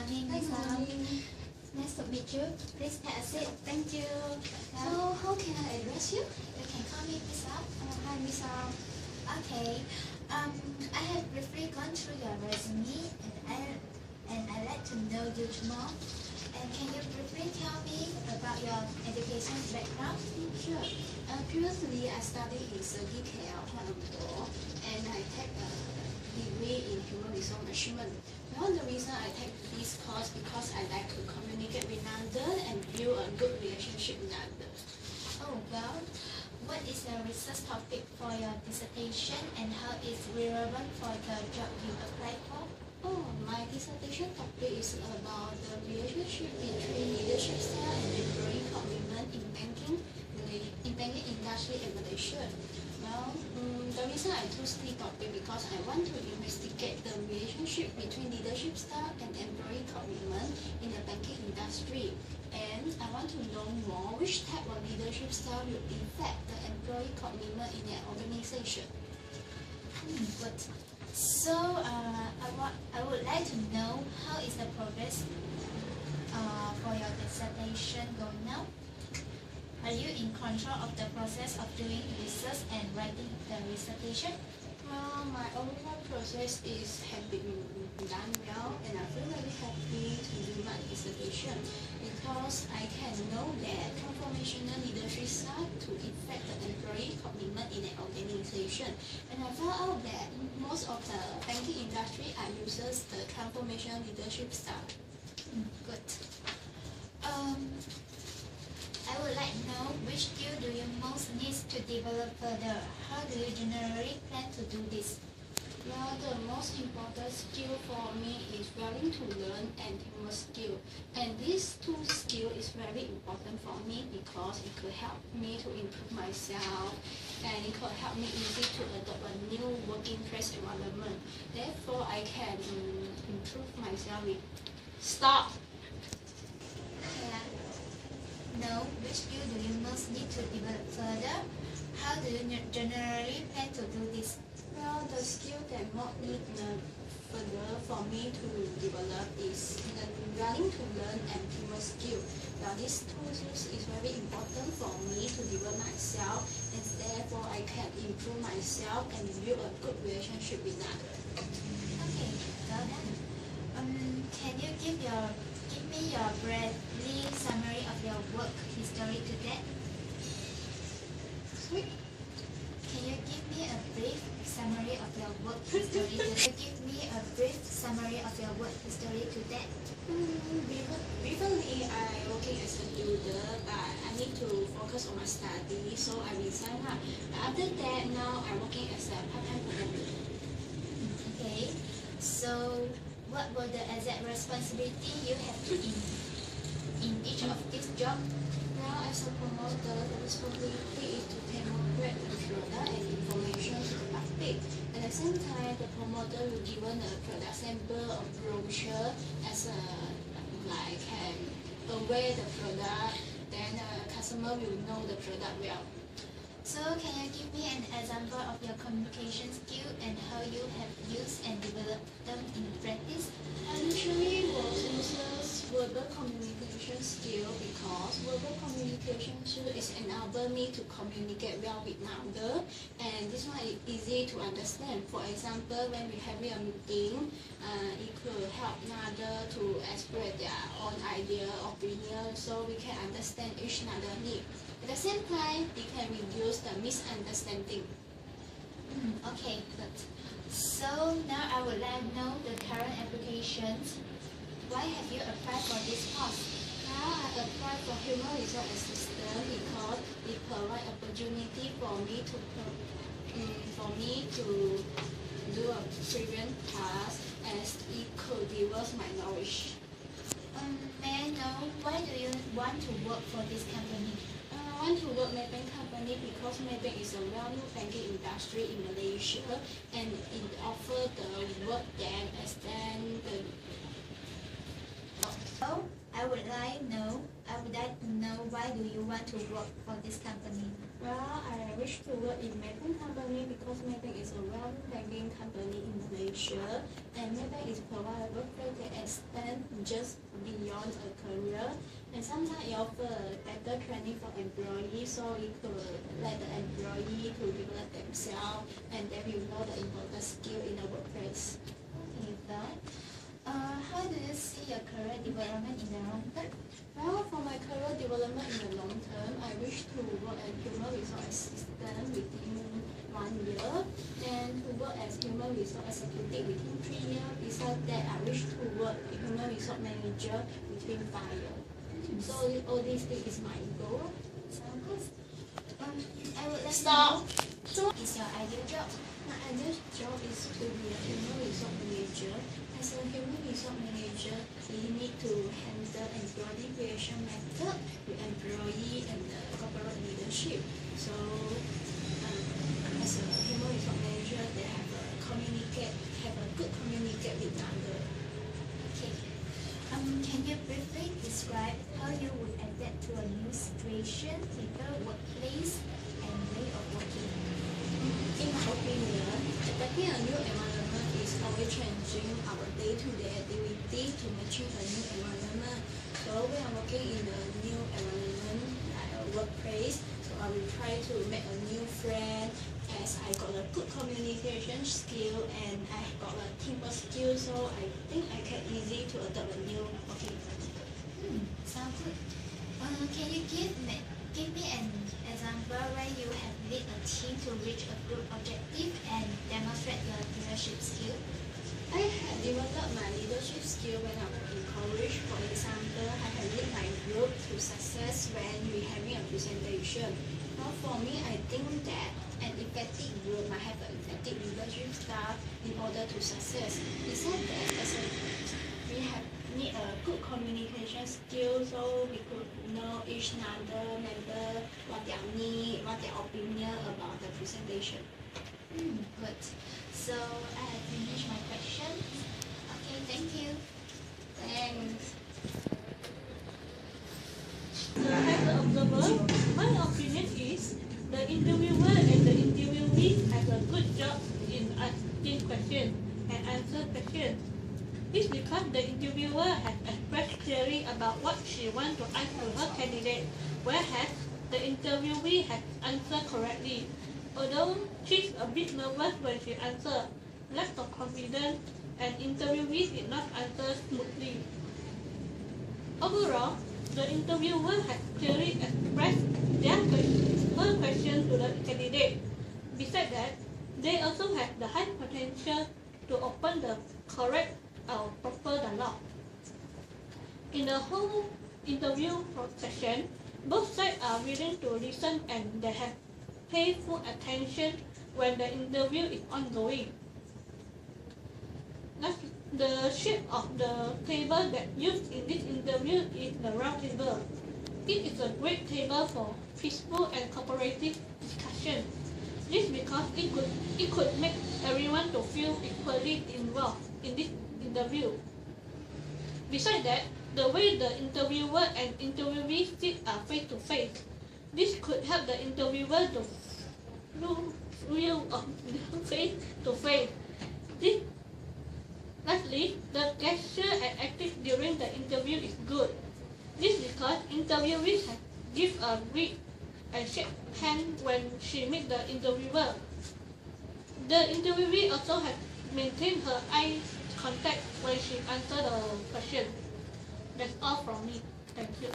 morning, Miss Lam. Nice to meet you. Please take a seat. Thank you. So, how can I address you? You can call me Miss Lam. Hi, Miss Lam. Okay. I have briefly gone through your resume and I'd like to know you more. And can you briefly tell me about your education background? Sure. Previously, I studied in Sergi KL, Kuala Lumpur, and I take a degree in human resource management. Well, the reason I take this course because I like to communicate with others and build a good relationship with others. Oh, well, what is the research topic for your dissertation and how is relevant for the job you applied for? Oh, my dissertation topic is about the relationship between leadership style and employee commitment in banking industry in Malaysia. Well, the reason I choose this topic because I want to investigate the relationship between leadership style and employee commitment in the banking industry. And I want to know more which type of leadership style will affect the employee commitment in an organization. Good. So, I would like to know how is the progress for your dissertation going now? Are you in control of the process of doing research and writing the dissertation? Well, my overall process has been done well, and I feel very happy to do my dissertation because I can know that transformational leadership style to affect the employee commitment in an organization. And I found out that most of the banking industry uses the transformational leadership style. Good. I would like to know which skill do you most need to develop further? How do you generally plan to do this? Well, the most important skill for me is willing to learn and teamwork skill. And these two skills is very important for me because it could help me to improve myself and it could help me easy to adopt a new working place environment. Therefore, I can improve myself with stop. Know which skill do you most need to develop further? How do you generally plan to do this? Well, the skill that most need further for me to develop is the willing to learn and teamwork skill. Now, these two skills is very important for me to develop myself, and therefore I can improve myself and build a good relationship with others. Okay, well done. Can you give me your briefly summary of your work history to that? Sweet. Can you give me a brief summary of your work history to that? Give me a brief summary of your work history to that. Briefly, I working as a student, but I need to focus on my study, so I resigned. But after that, now I'm working as a part-time promoter. Okay, so what were the exact responsibility you have in each of these jobs? Now, as a promoter, the responsibility is to promote the product and information to the public. At the same time, the promoter will given a product sample or brochure as a can aware the product. Then the customer will know the product well. So can you give me an example of your communication skill and how you have used and developed them in practice? I usually will use verbal communication skill because verbal communication skill is enable me to communicate well with another, and this one is easy to understand. For example, when we have a meeting, it could help another to express their own idea, opinion, so we can understand each other need. At the same time, it can reduce the misunderstanding. Okay, good. So now I would like to know the current applications. Why have you applied for this course? Now I applied for human resource assistant because it provides opportunity for me to do a previous task as it could develop my knowledge. May I know why do you want to work for this company? I want to work Maybank company because Maybank is a well-known banking industry in Malaysia and it offers the work that extend the. Oh, I would like to know why do you want to work for this company? Well, I wish to work in Maybank company because Maybank is a well-known banking company in Malaysia and and Maybank is provide a workplace that extend just beyond a career, and sometimes it offer better training for employees, so it could let the employee to develop themselves and they will know the important skill in the workplace. Okay, but how do you see your career development in the long term? Well, for my career development in the long term, I wish to work as human resource assistant within 1 year, and to work as human resource executive within 3 years. Besides that, I wish to work as human resource manager within 5 years. So all these things is my goal. Sounds good. I would like Stop. to know, what is your ideal job? My ideal job is to be a human resource manager. As a human resource manager, we need to handle employee creation method with employee and the corporate leadership. So, as a human resource manager, they have a good communicate with others. Okay. Can you briefly describe how you would adapt to a new situation, people, workplace, and way of working? In my opinion, adapting a new environment is always changing our day-to-day activity to matching a new environment. So when I'm working in a new environment, like a workplace, so I will try to make a new friend, as I got a good communication skill and I got a teamwork skill, so I think I can easy to adapt a new working environment. Sounds good. Can you give me an example where you have led a team to reach a group objective and demonstrate your leadership skill? I have developed my leadership skill when I was in college. For example, I have led my group to success when we having a presentation. Now for me, I think that an effective group might have an effective leadership style in order to success. Besides that, we need a good communication skill, so we could know each other member what their need, what their opinion about the presentation. Good. So I have finished my questions. Okay, thank you. Thanks. As an observer, my opinion is the interviewer and the interviewee has a good job in asking questions and answer questions. It's because the interviewer has expressed clearly about what she wants to ask to her candidate, whereas the interviewee has answered correctly. Although she's a bit nervous when she answers, lack of confidence, and interviewee did not answer smoothly. Overall, the interviewer has clearly expressed her question to the candidate. Besides that, they also have the high potential to open the correct or proper dialogue. In the whole interview session, both sides are willing to listen and they have pay full attention when the interview is ongoing. The shape of the table that used in this interview is the round table. It is a great table for peaceful and cooperative discussion. This because it could make everyone to feel equally involved in this interview. Besides that, the way the interviewer and interviewee sit are face to face. This could help the interviewer to do real face to face. Lastly, the gesture and acting during the interview is good. This because interviewees give a greet and shake hand when she meets the interviewer. The interviewee also has maintained her eye contact when she answers the question. That's all from me. Thank you.